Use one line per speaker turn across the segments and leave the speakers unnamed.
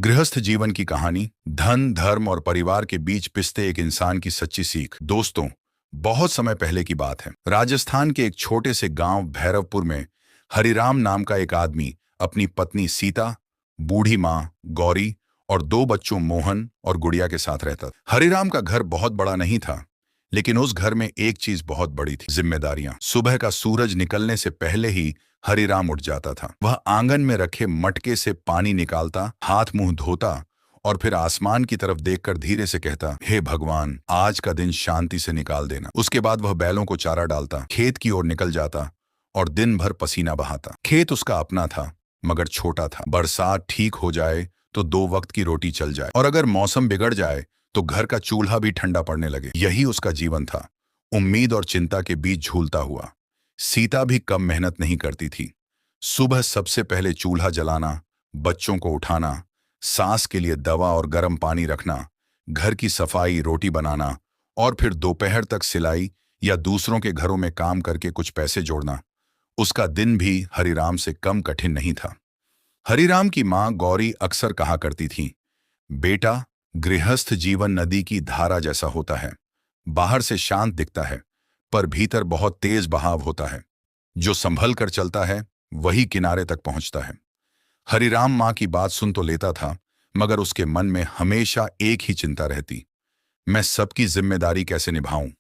गृहस्थ जीवन की कहानी, धन, धर्म और परिवार के बीच पिसते एक इंसान की सच्ची सीख। दोस्तों, बहुत समय पहले की बात है। राजस्थान के एक छोटे से गांव भैरवपुर में हरिराम नाम का एक आदमी अपनी पत्नी सीता, बूढ़ी माँ गौरी और दो बच्चों मोहन और गुड़िया के साथ रहता था। हरिराम का घर बहुत बड़ा नहीं था, लेकिन उस घर में एक चीज बहुत बड़ी थी, जिम्मेदारियां। सुबह का सूरज निकलने से पहले ही हरिराम उठ जाता था। वह आंगन में रखे मटके से पानी निकालता, हाथ मुंह धोता और फिर आसमान की तरफ देखकर धीरे से कहता, हे भगवान, आज का दिन शांति से निकाल देना। उसके बाद वह बैलों को चारा डालता, खेत की ओर निकल जाता और दिन भर पसीना बहाता। खेत उसका अपना था, मगर छोटा था। बरसात ठीक हो जाए तो दो वक्त की रोटी चल जाए, और अगर मौसम बिगड़ जाए तो घर का चूल्हा भी ठंडा पड़ने लगे। यही उसका जीवन था, उम्मीद और चिंता के बीच झूलता हुआ। सीता भी कम मेहनत नहीं करती थी। सुबह सबसे पहले चूल्हा जलाना, बच्चों को उठाना, सांस के लिए दवा और गर्म पानी रखना, घर की सफाई, रोटी बनाना और फिर दोपहर तक सिलाई या दूसरों के घरों में काम करके कुछ पैसे जोड़ना। उसका दिन भी हरिराम से कम कठिन नहीं था। हरिराम की माँ गौरी अक्सर कहा करती थी, बेटा, गृहस्थ जीवन नदी की धारा जैसा होता है। बाहर से शांत दिखता है, पर भीतर बहुत तेज बहाव होता है। जो संभल कर चलता है वही किनारे तक पहुंचता है। हरिराम माँ की बात सुन तो लेता था, मगर उसके मन में हमेशा एक ही चिंता रहती, मैं सबकी जिम्मेदारी कैसे निभाऊं।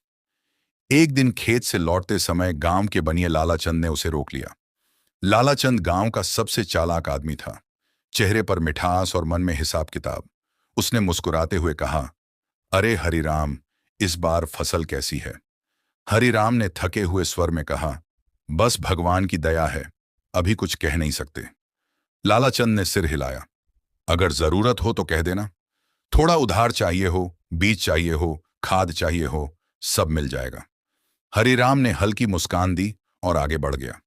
एक दिन खेत से लौटते समय गांव के बनिए लालाचंद ने उसे रोक लिया। लालाचंद गांव का सबसे चालाक आदमी था, चेहरे पर मिठास और मन में हिसाब किताब। उसने मुस्कुराते हुए कहा, अरे हरिराम, इस बार फसल कैसी है? हरिराम ने थके हुए स्वर में कहा, बस भगवान की दया है, अभी कुछ कह नहीं सकते। लालाचंद ने सिर हिलाया, अगर जरूरत हो तो कह देना। थोड़ा उधार चाहिए हो, बीज चाहिए हो, खाद चाहिए हो, सब मिल जाएगा। हरिराम ने हल्की मुस्कान दी और आगे बढ़ गया।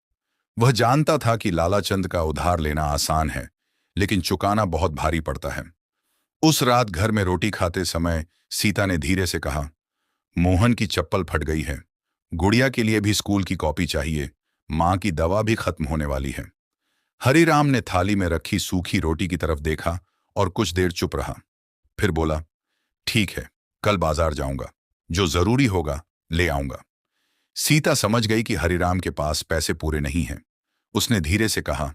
वह जानता था कि लालाचंद का उधार लेना आसान है, लेकिन चुकाना बहुत भारी पड़ता है। उस रात घर में रोटी खाते समय सीता ने धीरे से कहा, मोहन की चप्पल फट गई है, गुड़िया के लिए भी स्कूल की कॉपी चाहिए, माँ की दवा भी खत्म होने वाली है। हरिराम ने थाली में रखी सूखी रोटी की तरफ देखा और कुछ देर चुप रहा। फिर बोला, ठीक है, कल बाजार जाऊंगा, जो जरूरी होगा ले आऊंगा। सीता समझ गई कि हरिराम के पास पैसे पूरे नहीं हैं। उसने धीरे से कहा,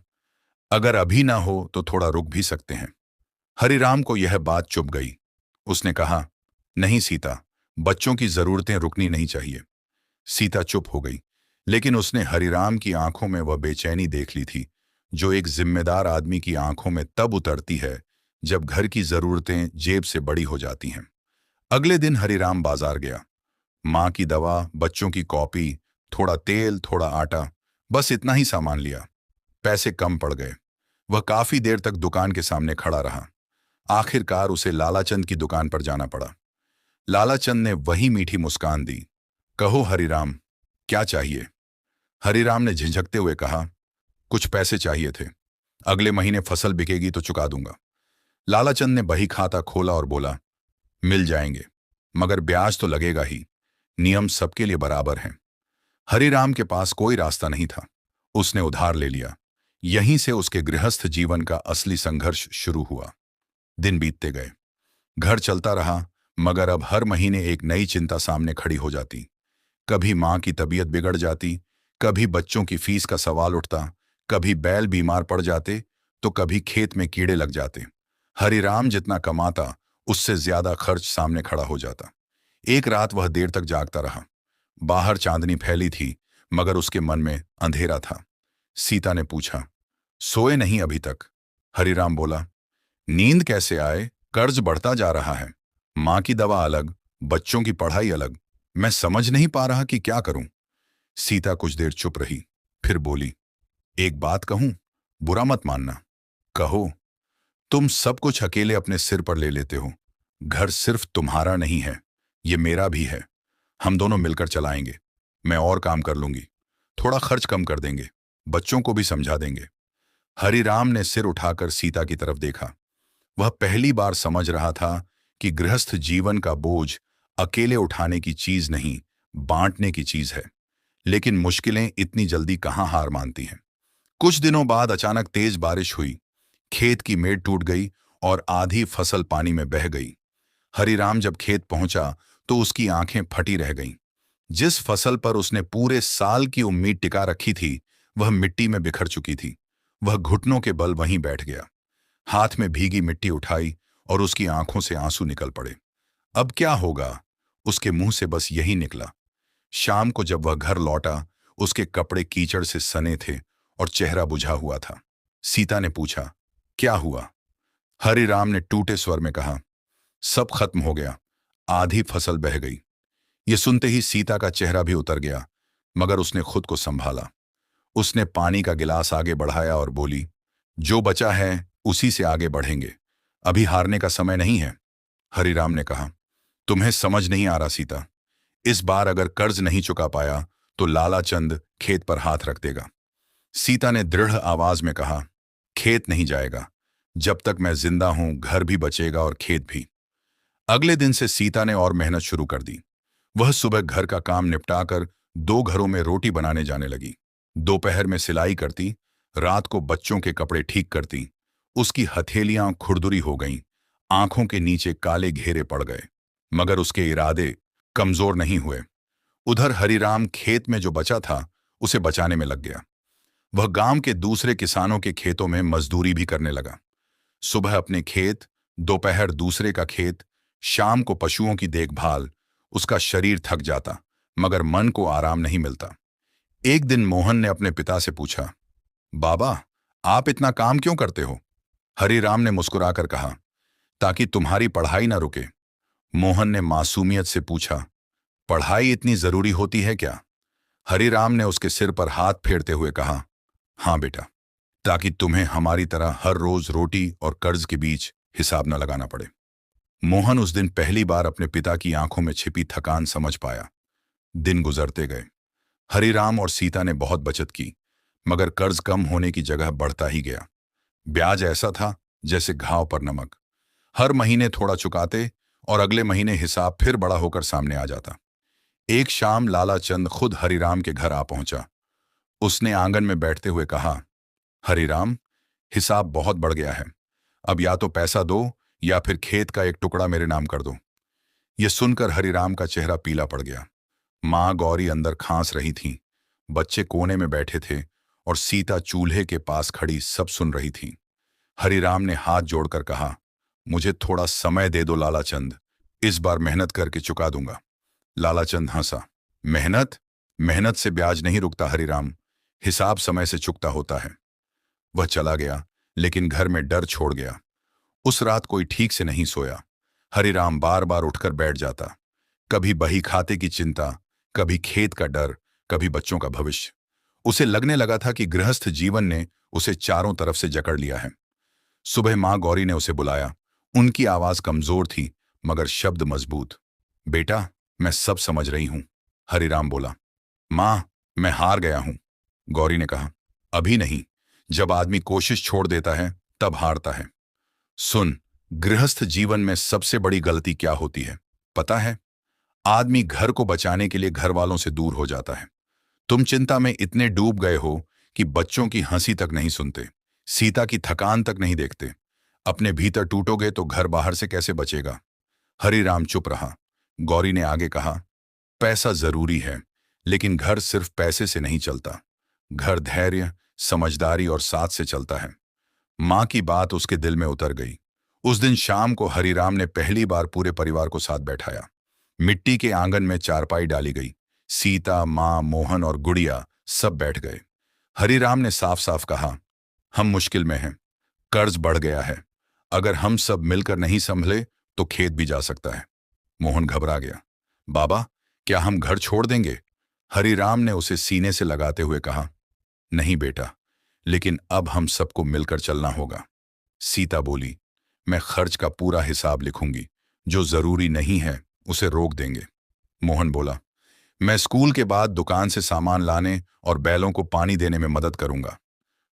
अगर अभी ना हो तो थोड़ा रुक भी सकते हैं। हरिराम को यह बात चुभ गई। उसने कहा, नहीं सीता, बच्चों की जरूरतें रुकनी नहीं चाहिए। सीता चुप हो गई, लेकिन उसने हरिराम की आंखों में वह बेचैनी देख ली थी, जो एक जिम्मेदार आदमी की आंखों में तब उतरती है जब घर की जरूरतें जेब से बड़ी हो जाती हैं। अगले दिन हरिराम बाजार गया। माँ की दवा, बच्चों की कॉपी, थोड़ा तेल, थोड़ा आटा, बस इतना ही सामान लिया। पैसे कम पड़ गए। वह काफी देर तक दुकान के सामने खड़ा रहा। आखिरकार उसे लालाचंद की दुकान पर जाना पड़ा। लालाचंद ने वही मीठी मुस्कान दी, कहो हरिराम, क्या चाहिए? हरिराम ने झिझकते हुए कहा, कुछ पैसे चाहिए थे, अगले महीने फसल बिकेगी तो चुका दूंगा। लालाचंद ने बही खाता खोला और बोला, मिल जाएंगे, मगर ब्याज तो लगेगा ही, नियम सबके लिए बराबर हैं। हरिराम के पास कोई रास्ता नहीं था। उसने उधार ले लिया। यहीं से उसके गृहस्थ जीवन का असली संघर्ष शुरू हुआ। दिन बीतते गए, घर चलता रहा, मगर अब हर महीने एक नई चिंता सामने खड़ी हो जाती। कभी माँ की तबीयत बिगड़ जाती, कभी बच्चों की फीस का सवाल उठता, कभी बैल बीमार पड़ जाते, तो कभी खेत में कीड़े लग जाते। हरिराम जितना कमाता, उससे ज्यादा खर्च सामने खड़ा हो जाता। एक रात वह देर तक जागता रहा। बाहर चांदनी फैली थी, मगर उसके मन में अंधेरा था। सीता ने पूछा, सोए नहीं अभी तक? हरिराम बोला, नींद कैसे आए, कर्ज बढ़ता जा रहा है, माँ की दवा अलग, बच्चों की पढ़ाई अलग, मैं समझ नहीं पा रहा कि क्या करूं। सीता कुछ देर चुप रही, फिर बोली, एक बात कहूं, बुरा मत मानना। कहो। तुम सब कुछ अकेले अपने सिर पर ले लेते हो। घर सिर्फ तुम्हारा नहीं है, ये मेरा भी है। हम दोनों मिलकर चलाएंगे। मैं और काम कर लूंगी, थोड़ा खर्च कम कर देंगे, बच्चों को भी समझा देंगे। हरिराम ने सिर उठाकर सीता की तरफ देखा। वह पहली बार समझ रहा था कि गृहस्थ जीवन का बोझ अकेले उठाने की चीज नहीं, बांटने की चीज है। लेकिन मुश्किलें इतनी जल्दी कहाँ हार मानती हैं। कुछ दिनों बाद अचानक तेज बारिश हुई। खेत की मेड़ टूट गई और आधी फसल पानी में बह गई। हरिराम जब खेत पहुंचा तो उसकी आंखें फटी रह गईं। जिस फसल पर उसने पूरे साल की उम्मीद टिका रखी थी, वह मिट्टी में बिखर चुकी थी। वह घुटनों के बल वहीं बैठ गया, हाथ में भीगी मिट्टी उठाई और उसकी आंखों से आंसू निकल पड़े। अब क्या होगा? उसके मुंह से बस यही निकला। शाम को जब वह घर लौटा, उसके कपड़े कीचड़ से सने थे और चेहरा बुझा हुआ था। सीता ने पूछा, क्या हुआ? हरिराम ने टूटे स्वर में कहा, सब खत्म हो गया, आधी फसल बह गई। ये सुनते ही सीता का चेहरा भी उतर गया, मगर उसने खुद को संभाला। उसने पानी का गिलास आगे बढ़ाया और बोली, जो बचा है उसी से आगे बढ़ेंगे, अभी हारने का समय नहीं है। हरिराम ने कहा, तुम्हें समझ नहीं आ रहा सीता, इस बार अगर कर्ज नहीं चुका पाया तो लाला चंद खेत पर हाथ रख देगा। सीता ने दृढ़ आवाज में कहा, खेत नहीं जाएगा, जब तक मैं जिंदा हूं घर भी बचेगा और खेत भी। अगले दिन से सीता ने और मेहनत शुरू कर दी। वह सुबह घर का काम निपटाकर 2 घरों में रोटी बनाने जाने लगी। दोपहर में सिलाई करती, रात को बच्चों के कपड़े ठीक करती। उसकी हथेलियां खुरदुरी हो गईं, आंखों के नीचे काले घेरे पड़ गए, मगर उसके इरादे कमजोर नहीं हुए। उधर हरिराम खेत में जो बचा था उसे बचाने में लग गया। वह गांव के दूसरे किसानों के खेतों में मजदूरी भी करने लगा। सुबह अपने खेत, दोपहर दूसरे का खेत, शाम को पशुओं की देखभाल। उसका शरीर थक जाता, मगर मन को आराम नहीं मिलता। एक दिन मोहन ने अपने पिता से पूछा, बाबा, आप इतना काम क्यों करते हो? हरिराम ने मुस्कुराकर कहा, ताकि तुम्हारी पढ़ाई ना रुके। मोहन ने मासूमियत से पूछा, पढ़ाई इतनी जरूरी होती है क्या? हरिराम ने उसके सिर पर हाथ फेरते हुए कहा, हाँ बेटा, ताकि तुम्हें हमारी तरह हर रोज रोटी और कर्ज के बीच हिसाब न लगाना पड़े। मोहन उस दिन पहली बार अपने पिता की आंखों में छिपी थकान समझ पाया। दिन गुजरते गए। हरिराम और सीता ने बहुत बचत की, मगर कर्ज कम होने की जगह बढ़ता ही गया। ब्याज ऐसा था जैसे घाव पर नमक। हर महीने थोड़ा चुकाते और अगले महीने हिसाब फिर बड़ा होकर सामने आ जाता। एक शाम लाला चंद खुद हरिराम के घर आ पहुंचा। उसने आंगन में बैठते हुए कहा, हरिराम, हिसाब बहुत बढ़ गया है, अब या तो पैसा दो या फिर खेत का एक टुकड़ा मेरे नाम कर दो। यह सुनकर हरिराम का चेहरा पीला पड़ गया। मां गौरी अंदर खांस रही थीं, बच्चे कोने में बैठे थे और सीता चूल्हे के पास खड़ी सब सुन रही थी। हरिराम ने हाथ जोड़कर कहा, मुझे थोड़ा समय दे दो लाला चंद, इस बार मेहनत करके चुका दूंगा। लाला चंद हंसा, मेहनत? मेहनत से ब्याज नहीं रुकता हरिराम, हिसाब समय से चुकता होता है। वह चला गया, लेकिन घर में डर छोड़ गया। उस रात कोई ठीक से नहीं सोया। हरिराम बार बार उठकर बैठ जाता। कभी बही खाते की चिंता, कभी खेत का डर, कभी बच्चों का भविष्य। उसे लगने लगा था कि गृहस्थ जीवन ने उसे चारों तरफ से जकड़ लिया है। सुबह मां गौरी ने उसे बुलाया। उनकी आवाज कमजोर थी, मगर शब्द मजबूत। बेटा, मैं सब समझ रही हूं। हरिराम बोला। मां, मैं हार गया हूं। गौरी ने कहा, अभी नहीं, जब आदमी कोशिश छोड़ देता है तब हारता है। सुन, गृहस्थ जीवन में सबसे बड़ी गलती क्या होती है पता है? आदमी घर को बचाने के लिए घर वालों से दूर हो जाता है। तुम चिंता में इतने डूब गए हो कि बच्चों की हंसी तक नहीं सुनते, सीता की थकान तक नहीं देखते। अपने भीतर टूटोगे तो घर बाहर से कैसे बचेगा? हरिराम चुप रहा। गौरी ने आगे कहा, पैसा जरूरी है, लेकिन घर सिर्फ पैसे से नहीं चलता। घर धैर्य, समझदारी और साथ से चलता है। मां की बात उसके दिल में उतर गई। उस दिन शाम को हरिराम ने पहली बार पूरे परिवार को साथ बैठाया। मिट्टी के आंगन में चारपाई डाली गई। सीता, मां, मोहन और गुड़िया सब बैठ गए। हरिराम ने साफ साफ कहा, हम मुश्किल में हैं, कर्ज बढ़ गया है, अगर हम सब मिलकर नहीं संभले तो खेत भी जा सकता है। मोहन घबरा गया। बाबा, क्या हम घर छोड़ देंगे? हरिराम ने उसे सीने से लगाते हुए कहा, नहीं बेटा, लेकिन अब हम सबको मिलकर चलना होगा। सीता बोली, मैं खर्च का पूरा हिसाब लिखूंगी, जो जरूरी नहीं है उसे रोक देंगे। मोहन बोला, मैं स्कूल के बाद दुकान से सामान लाने और बैलों को पानी देने में मदद करूंगा।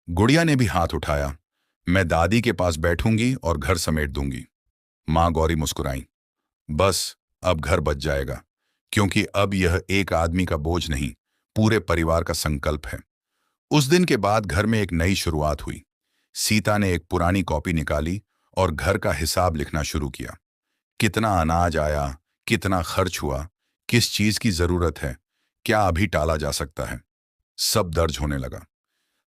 गुड़िया ने भी हाथ उठाया, मैं दादी के पास बैठूंगी और घर समेट दूंगी। मां गौरी मुस्कुराई, बस अब घर बच जाएगा, क्योंकि अब यह एक आदमी का बोझ नहीं, पूरे परिवार का संकल्प है। उस दिन के बाद घर में एक नई शुरुआत हुई। सीता ने एक पुरानी कॉपी निकाली और घर का हिसाब लिखना शुरू किया। कितना अनाज आया, कितना खर्च हुआ, किस चीज की जरूरत है, क्या अभी टाला जा सकता है, सब दर्ज होने लगा।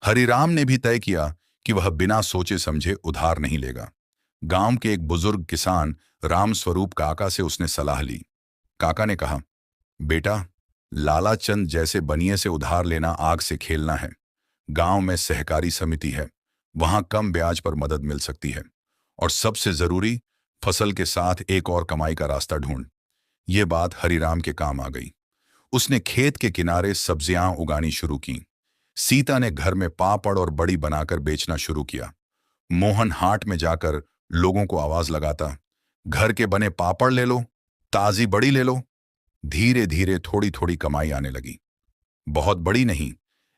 हरिराम ने भी तय किया कि वह बिना सोचे समझे उधार नहीं लेगा। गांव के एक बुजुर्ग किसान रामस्वरूप काका से उसने सलाह ली। काका ने कहा, बेटा, लाला चंद जैसे बनिए से उधार लेना आग से खेलना है। गांव में सहकारी समिति है, वहां कम ब्याज पर मदद मिल सकती है। और सबसे जरूरी, फसल के साथ एक और कमाई का रास्ता ढूंढ। ये बात हरिराम के काम आ गई। उसने खेत के किनारे सब्जियां उगानी शुरू की। सीता ने घर में पापड़ और बड़ी बनाकर बेचना शुरू किया। मोहन हाट में जाकर लोगों को आवाज लगाता, घर के बने पापड़ ले लो, ताजी बड़ी ले लो। धीरे धीरे थोड़ी थोड़ी कमाई आने लगी। बहुत बड़ी नहीं,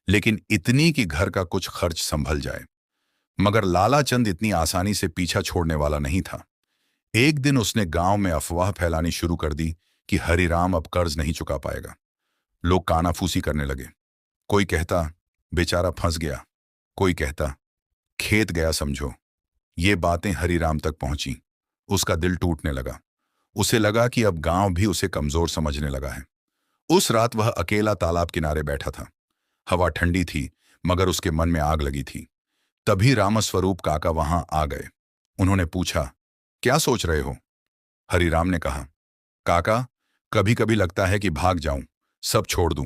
लेकिन इतनी कि घर का कुछ खर्च संभल जाए। मगर लाला चंद इतनी आसानी से पीछा छोड़ने वाला नहीं था। एक दिन उसने गांव में अफवाह फैलानी शुरू कर दी कि हरिराम अब कर्ज नहीं चुका पाएगा। लोग कानाफूसी करने लगे। कोई कहता, बेचारा फंस गया। कोई कहता, खेत गया समझो। ये बातें हरिराम तक पहुंची। उसका दिल टूटने लगा। उसे लगा कि अब गांव भी उसे कमजोर समझने लगा है। उस रात वह अकेला तालाब किनारे बैठा था। हवा ठंडी थी, मगर उसके मन में आग लगी थी। तभी रामस्वरूप काका वहां आ गए। उन्होंने पूछा, क्या सोच रहे हो? हरिराम ने कहा, काका, कभी कभी लगता है कि भाग जाऊं, सब छोड़ दूं।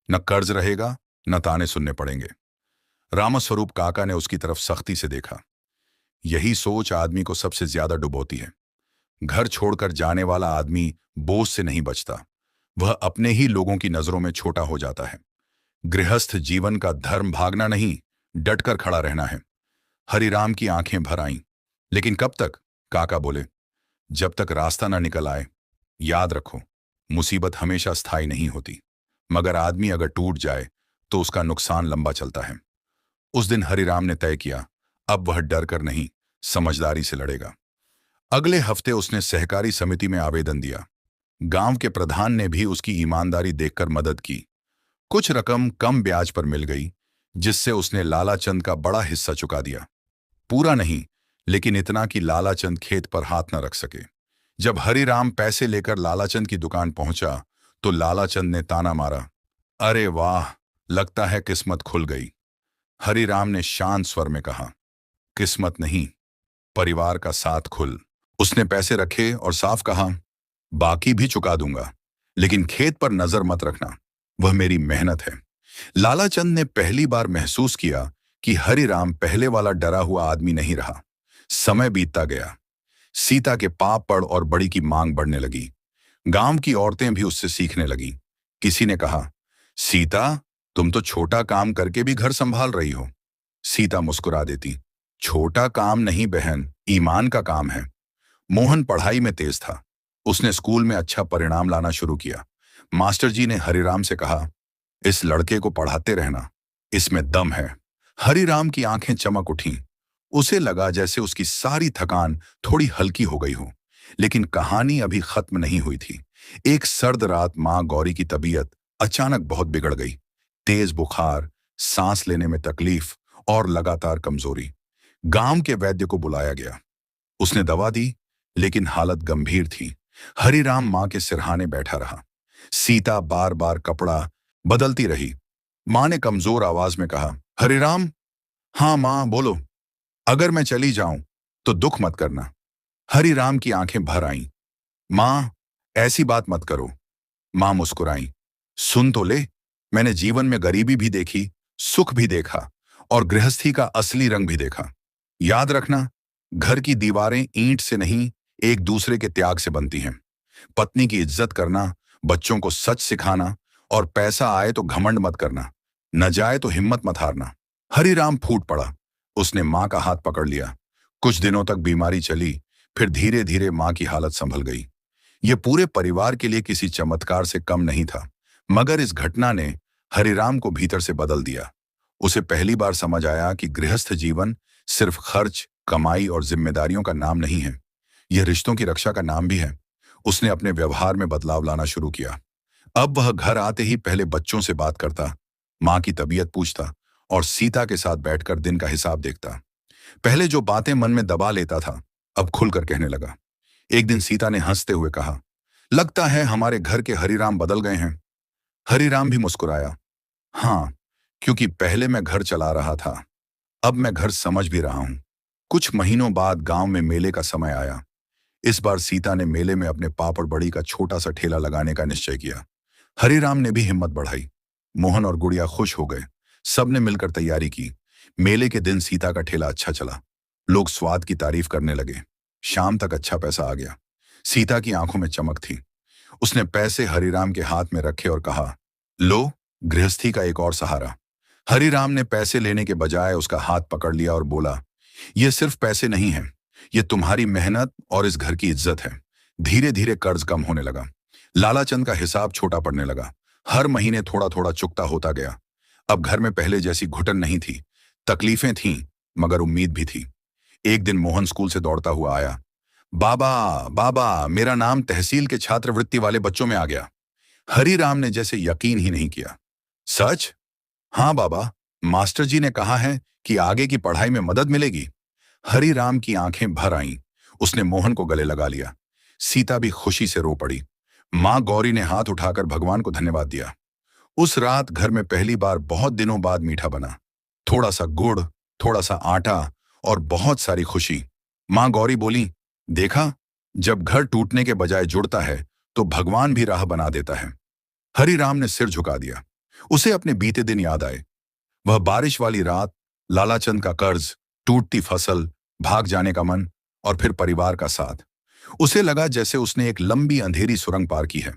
न कर्ज रहेगा, न ताने सुनने पड़ेंगे। रामस्वरूप काका ने उसकी तरफ सख्ती से देखा। यही सोच आदमी को सबसे ज्यादा डुबोती है। घर छोड़कर जाने वाला आदमी बोझ से नहीं बचता, वह अपने ही लोगों की नजरों में छोटा हो जाता है। गृहस्थ जीवन का धर्म भागना नहीं, डटकर खड़ा रहना है। हरिराम की आंखें भर आईं। लेकिन कब तक? काका बोले, जब तक रास्ता ना निकल आए। याद रखो, मुसीबत हमेशा स्थायी नहीं होती, मगर आदमी अगर टूट जाए तो उसका नुकसान लंबा चलता है। उस दिन हरिराम ने तय किया, अब वह डर कर नहीं, समझदारी से लड़ेगा। अगले हफ्ते उसने सहकारी समिति में आवेदन दिया। गांव के प्रधान ने भी उसकी ईमानदारी देखकर मदद की। कुछ रकम कम ब्याज पर मिल गई, जिससे उसने लालाचंद का बड़ा हिस्सा चुका दिया। पूरा नहीं, लेकिन इतना कि लालाचंद खेत पर हाथ न रख सके। जब हरिराम पैसे लेकर लालाचंद की दुकान पहुंचा तो लालाचंद ने ताना मारा, अरे वाह, लगता है किस्मत खुल गई। हरिराम ने शांत स्वर में कहा, किस्मत नहीं, परिवार का साथ खुल। उसने पैसे रखे और साफ कहा, बाकी भी चुका दूंगा, लेकिन खेत पर नजर मत रखना, वह मेरी मेहनत है। लालाचंद ने पहली बार महसूस किया कि हरिराम पहले वाला डरा हुआ आदमी नहीं रहा। समय बीतता गया। सीता के पापड़ और बड़ी की मांग बढ़ने लगी। गांव की औरतें भी उससे सीखने लगीं। किसी ने कहा, सीता, तुम तो छोटा काम करके भी घर संभाल रही हो। सीता मुस्कुरा देती, छोटा काम नहीं बहन, ईमान का काम है। मोहन पढ़ाई में तेज था। उसने स्कूल में अच्छा परिणाम लाना शुरू किया। मास्टर जी ने हरिराम से कहा, इस लड़के को पढ़ाते रहना, इसमें दम है। हरिराम की आंखें चमक उठीं। उसे लगा जैसे उसकी सारी थकान थोड़ी हल्की हो गई हो। लेकिन कहानी अभी खत्म नहीं हुई थी। एक सर्द रात मां गौरी की तबीयत अचानक बहुत बिगड़ गई। तेज बुखार, सांस लेने में तकलीफ और लगातार कमजोरी। गांव के वैद्य को बुलाया गया। उसने दवा दी, लेकिन हालत गंभीर थी। हरिराम मां के सिरहाने बैठा रहा। सीता बार बार कपड़ा बदलती रही। मां ने कमजोर आवाज में कहा, हरिराम। हाँ मां, बोलो। अगर मैं चली जाऊं तो दुख मत करना। हरिराम की आंखें भर आईं। मां, ऐसी बात मत करो। मां मुस्कुराई, सुन तो ले, मैंने जीवन में गरीबी भी देखी, सुख भी देखा और गृहस्थी का असली रंग भी देखा। याद रखना, घर की दीवारें ईंट से नहीं, एक दूसरे के त्याग से बनती हैं। पत्नी की इज्जत करना, बच्चों को सच सिखाना और पैसा आए तो घमंड मत करना, न जाए तो हिम्मत मत हारना। हरिराम फूट पड़ा। उसने मां का हाथ पकड़ लिया। कुछ दिनों तक बीमारी चली, फिर धीरे धीरे मां की हालत संभल गई। यह पूरे परिवार के लिए किसी चमत्कार से कम नहीं था, मगर इस घटना ने हरिराम को भीतर से बदल दिया। उसे पहली बार समझ आया कि गृहस्थ जीवन सिर्फ खर्च, कमाई और जिम्मेदारियों का नाम नहीं है, यह रिश्तों की रक्षा का नाम भी है। उसने अपने व्यवहार में बदलाव लाना शुरू किया। अब वह घर आते ही पहले बच्चों से बात करता, मां की तबीयत पूछता और सीता के साथ बैठकर दिन का हिसाब देखता। पहले जो बातें मन में दबा लेता था, अब खुलकर कहने लगा। एक दिन सीता ने हंसते हुए कहा, लगता है हमारे घर के हरिराम बदल गए हैं। हरिराम भी मुस्कुराया, हाँ, क्योंकि पहले मैं घर चला रहा था, अब मैं घर समझ भी रहा हूं। कुछ महीनों बाद गांव में मेले का समय आया। इस बार सीता ने मेले में अपने पापड़ बड़ी का छोटा सा ठेला लगाने का निश्चय किया। हरिराम ने भी हिम्मत बढ़ाई। मोहन और गुड़िया खुश हो गए। सबने मिलकर तैयारी की। मेले के दिन सीता का ठेला अच्छा चला। लोग स्वाद की तारीफ करने लगे। शाम तक अच्छा पैसा आ गया। सीता की आंखों में चमक थी। उसने पैसे हरिराम के हाथ में रखे और कहा, लो, गृहस्थी का एक और सहारा। हरिराम ने पैसे लेने के बजाय उसका हाथ पकड़ लिया और बोला, ये सिर्फ पैसे नहीं हैं, ये तुम्हारी मेहनत और इस घर की इज्जत है। धीरे धीरे कर्ज कम होने लगा। लालाचंद का हिसाब छोटा पड़ने लगा। हर महीने थोड़ा थोड़ा चुकता होता गया। अब घर में पहले जैसी घुटन नहीं थी। तकलीफें थीं, मगर उम्मीद भी थी। एक दिन मोहन स्कूल से दौड़ता हुआ आया। बाबा, बाबा, मेरा नाम तहसील के छात्रवृत्ति वाले बच्चों में आ गया। हरिराम ने जैसे यकीन ही नहीं किया। सच? हाँ बाबा, मास्टर जी ने कहा है कि आगे की पढ़ाई में मदद मिलेगी। हरिराम की आंखें भर आईं। उसने मोहन को गले लगा लिया। सीता भी खुशी से रो पड़ी। मां गौरी ने हाथ उठाकर भगवान को धन्यवाद दिया। उस रात घर में पहली बार बहुत दिनों बाद मीठा बना। थोड़ा सा गुड़, थोड़ा सा आटा और बहुत सारी खुशी। मां गौरी बोली, देखा, जब घर टूटने के बजाय जुड़ता है तो भगवान भी राह बना देता है। हरिराम ने सिर झुका दिया। उसे अपने बीते दिन याद आए। वह बारिश वाली रात, लालाचंद का कर्ज, टूटती फसल, भाग जाने का मन और फिर परिवार का साथ। उसे लगा जैसे उसने एक लंबी अंधेरी सुरंग पार की है।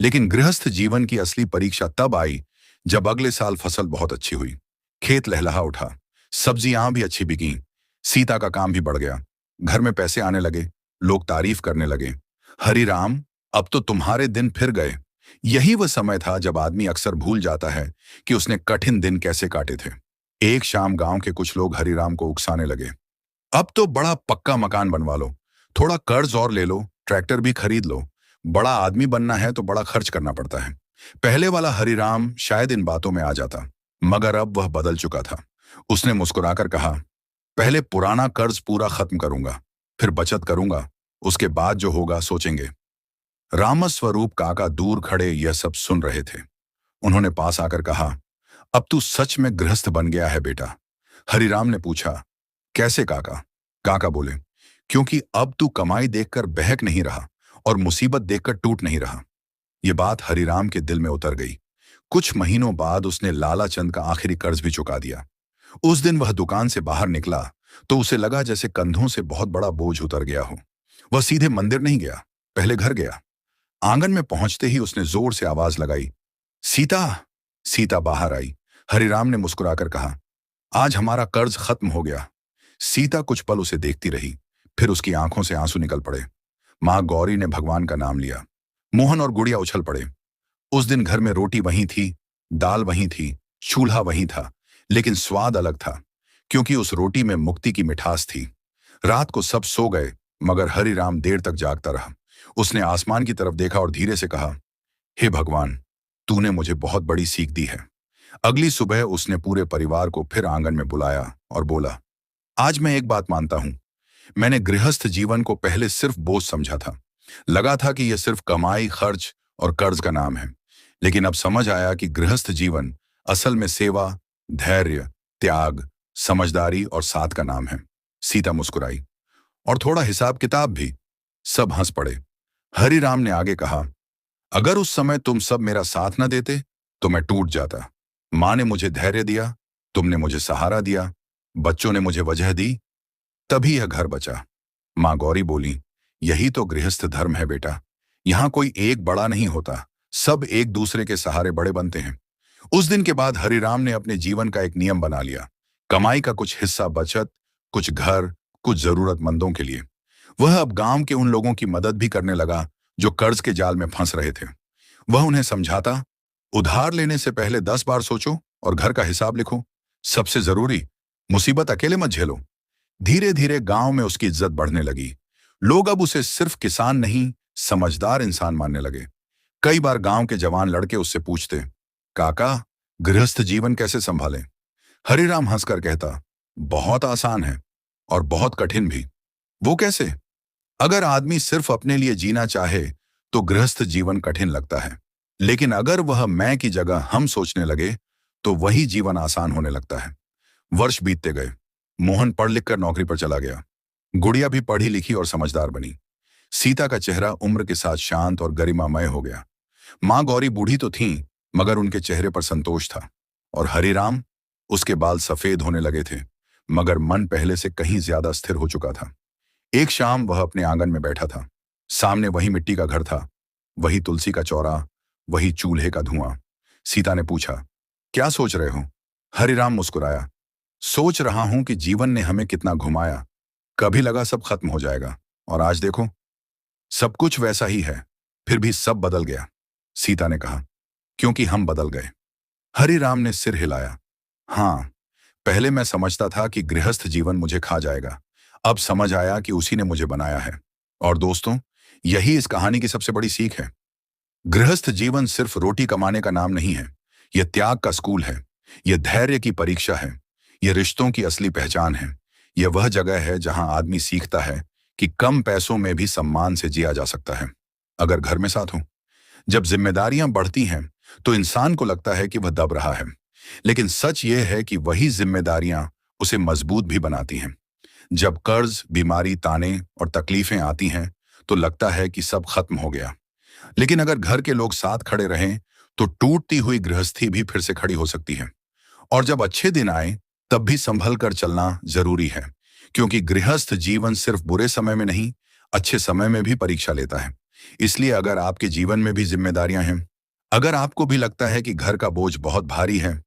लेकिन गृहस्थ जीवन की असली परीक्षा तब आई जब अगले साल फसल बहुत अच्छी हुई। खेत लहलहा उठा। सब्जियां भी अच्छी बिकीं। सीता का काम भी बढ़ गया। घर में पैसे आने लगे। लोग तारीफ करने लगे। हरिराम, अब तो तुम्हारे दिन फिर गए। यही वह समय था जब आदमी अक्सर भूल जाता है कि उसने कठिन दिन कैसे काटे थे। एक शाम गांव के कुछ लोग हरिराम को उकसाने लगे। अब तो बड़ा पक्का मकान बनवा लो, थोड़ा कर्ज और ले लो, ट्रैक्टर भी खरीद लो। बड़ा आदमी बनना है तो बड़ा खर्च करना पड़ता है। पहले वाला हरिराम शायद इन बातों में आ जाता, मगर अब वह बदल चुका था। उसने मुस्कुराकर कहा, पहले पुराना कर्ज पूरा खत्म करूंगा, फिर बचत करूंगा, उसके बाद जो होगा सोचेंगे। रामस्वरूप काका दूर खड़े यह सब सुन रहे थे। उन्होंने पास आकर कहा, अब तू सच में गृहस्थ बन गया है बेटा। हरिराम ने पूछा, कैसे काका? काका बोले, क्योंकि अब तू कमाई देखकर बहक नहीं रहा और मुसीबत देखकर टूट नहीं रहा। ये बात हरिराम के दिल में उतर गई। कुछ महीनों बाद उसने लालाचंद का आखिरी कर्ज भी चुका दिया। उस दिन वह दुकान से बाहर निकला तो उसे लगा जैसे कंधों से बहुत बड़ा बोझ उतर गया हो। वह सीधे मंदिर नहीं गया, पहले घर गया। आंगन में पहुंचते ही उसने जोर से आवाज लगाई, सीता। सीता बाहर आई। हरिराम ने मुस्कुराकर कहा, आज हमारा कर्ज खत्म हो गया। सीता कुछ पल उसे देखती रही, फिर उसकी आंखों से आंसू निकल पड़े। मां गौरी ने भगवान का नाम लिया। मोहन और गुड़िया उछल पड़े। उस दिन घर में रोटी वहीं थी, दाल वहीं थी, चूल्हा वहीं था, लेकिन स्वाद अलग था, क्योंकि उस रोटी में मुक्ति की मिठास थी। रात को सब सो गए, मगर हरिराम देर तक जागता रहा। उसने आसमान की तरफ देखा और धीरे से कहा, हे भगवान, तूने मुझे बहुत बड़ी सीख दी है। अगली सुबह उसने पूरे परिवार को फिर आंगन में बुलाया और बोला, आज मैं एक बात मानता हूं। मैंने गृहस्थ जीवन को पहले सिर्फ बोझ समझा था। लगा था कि यह सिर्फ कमाई, खर्च और कर्ज का नाम है। लेकिन अब समझ आया कि गृहस्थ जीवन असल में सेवा, धैर्य, त्याग, समझदारी और साथ का नाम है। सीता मुस्कुराई, और थोड़ा हिसाब किताब भी। सब हंस पड़े। हरिराम ने आगे कहा, अगर उस समय तुम सब मेरा साथ न देते तो मैं टूट जाता। मां ने मुझे धैर्य दिया, तुमने मुझे सहारा दिया, बच्चों ने मुझे वजह दी, तभी यह घर बचा। मां गौरी बोली, यही तो गृहस्थ धर्म है बेटा। यहां कोई एक बड़ा नहीं होता, सब एक दूसरे के सहारे बड़े बनते हैं। उस दिन के बाद हरिराम ने अपने जीवन का एक नियम बना लिया। कमाई का कुछ हिस्सा बचत, कुछ घर, कुछ जरूरतमंदों के लिए। वह अब गांव के उन लोगों की मदद भी करने लगा जो कर्ज के जाल में फंस रहे थे। वह उन्हें समझाता, उधार लेने से पहले 10 बार सोचो और घर का हिसाब लिखो। सबसे जरूरी, मुसीबत अकेले मत झेलो। धीरे धीरे गांव में उसकी इज्जत बढ़ने लगी। लोग अब उसे सिर्फ किसान नहीं, समझदार इंसान मानने लगे। कई बार गांव के जवान लड़के उससे पूछते, काका, गृहस्थ जीवन कैसे संभालें? हरिराम हंसकर कहता, बहुत आसान है और बहुत कठिन भी। वो कैसे? अगर आदमी सिर्फ अपने लिए जीना चाहे तो गृहस्थ जीवन कठिन लगता है, लेकिन अगर वह मैं की जगह हम सोचने लगे तो वही जीवन आसान होने लगता है। वर्ष बीतते गए। मोहन पढ़ लिख कर नौकरी पर चला गया। गुड़िया भी पढ़ी लिखी और समझदार बनी। सीता का चेहरा उम्र के साथ शांत और गरिमामय हो गया। माँ गौरी बूढ़ी तो थीं, मगर उनके चेहरे पर संतोष था। और हरिराम, उसके बाल सफेद होने लगे थे, मगर मन पहले से कहीं ज्यादा स्थिर हो चुका था। एक शाम वह अपने आंगन में बैठा था। सामने वही मिट्टी का घर था, वही तुलसी का चौरा, वही चूल्हे का धुआं। सीता ने पूछा, क्या सोच रहे हो? हरिराम मुस्कुराया, सोच रहा हूं कि जीवन ने हमें कितना घुमाया। कभी लगा सब खत्म हो जाएगा, और आज देखो, सब कुछ वैसा ही है। फिर भी सब बदल गया, सीता ने कहा, क्योंकि हम बदल गए। हरिराम ने सिर हिलाया। हाँ, पहले मैं समझता था कि गृहस्थ जीवन मुझे खा जाएगा। अब समझ आया कि उसी ने मुझे बनाया है। और दोस्तों, यही इस कहानी की सबसे बड़ी सीख है। गृहस्थ जीवन सिर्फ रोटी कमाने का नाम नहीं है। यह त्याग का स्कूल है। यह धैर्य की परीक्षा है। यह रिश्तों की असली पहचान है। यह वह जगह है जहां आदमी सीखता है कि कम पैसों में भी सम्मान से जिया जा सकता है, अगर घर में साथ हो। जब जिम्मेदारियां बढ़ती हैं तो इंसान को लगता है कि वह दब रहा है, लेकिन सच यह है कि वही जिम्मेदारियां उसे मजबूत भी बनाती हैं। जब कर्ज, बीमारी, ताने और तकलीफें आती हैं तो लगता है कि सब खत्म हो गया, लेकिन अगर घर के लोग साथ खड़े रहें तो टूटती हुई गृहस्थी भी फिर से खड़ी हो सकती है। और जब अच्छे दिन आए तब भी संभल कर चलना जरूरी है, क्योंकि गृहस्थ जीवन सिर्फ बुरे समय में नहीं, अच्छे समय में भी परीक्षा लेता है। इसलिए अगर आपके जीवन में भी जिम्मेदारियां हैं, अगर आपको भी लगता है कि घर का बोझ बहुत भारी है,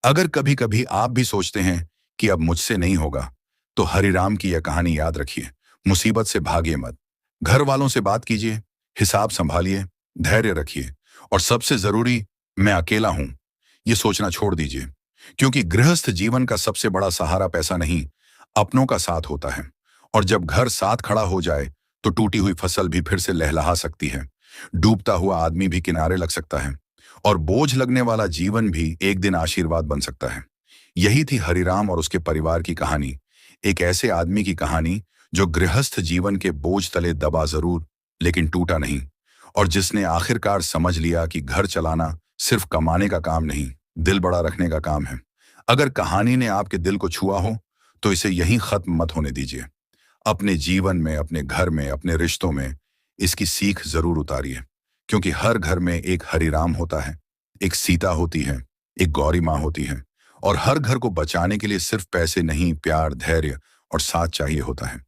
अगर कभी कभी आप भी सोचते हैं कि अब मुझसे नहीं होगा, तो हरिराम की यह कहानी याद रखिए। मुसीबत से भागिए मत, घर वालों से बात कीजिए, हिसाब संभालिए, धैर्य रखिए, और सबसे जरूरी, मैं अकेला हूं, ये सोचना छोड़ दीजिए। क्योंकि गृहस्थ जीवन का सबसे बड़ा सहारा पैसा नहीं, अपनों का साथ होता है। और जब घर साथ खड़ा हो जाए तो टूटी हुई फसल भी फिर से लहलहा सकती है, डूबता हुआ आदमी भी किनारे लग सकता है, और बोझ लगने वाला जीवन भी एक दिन आशीर्वाद बन सकता है। यही थी हरिराम और उसके परिवार की कहानी। एक ऐसे आदमी की कहानी जो गृहस्थ जीवन के बोझ तले दबा जरूर, लेकिन टूटा नहीं, और जिसने आखिरकार समझ लिया कि घर चलाना सिर्फ कमाने का काम नहीं, दिल बड़ा रखने का काम है। अगर कहानी ने आपके दिल को छुआ हो तो इसे यहीं खत्म मत होने दीजिए। अपने जीवन में, अपने घर में, अपने रिश्तों में इसकी सीख जरूर उतारिए, क्योंकि हर घर में एक हरिराम होता है, एक सीता होती है, एक गौरी माँ होती है, और हर घर को बचाने के लिए सिर्फ पैसे नहीं, प्यार, धैर्य और साथ चाहिए होता है।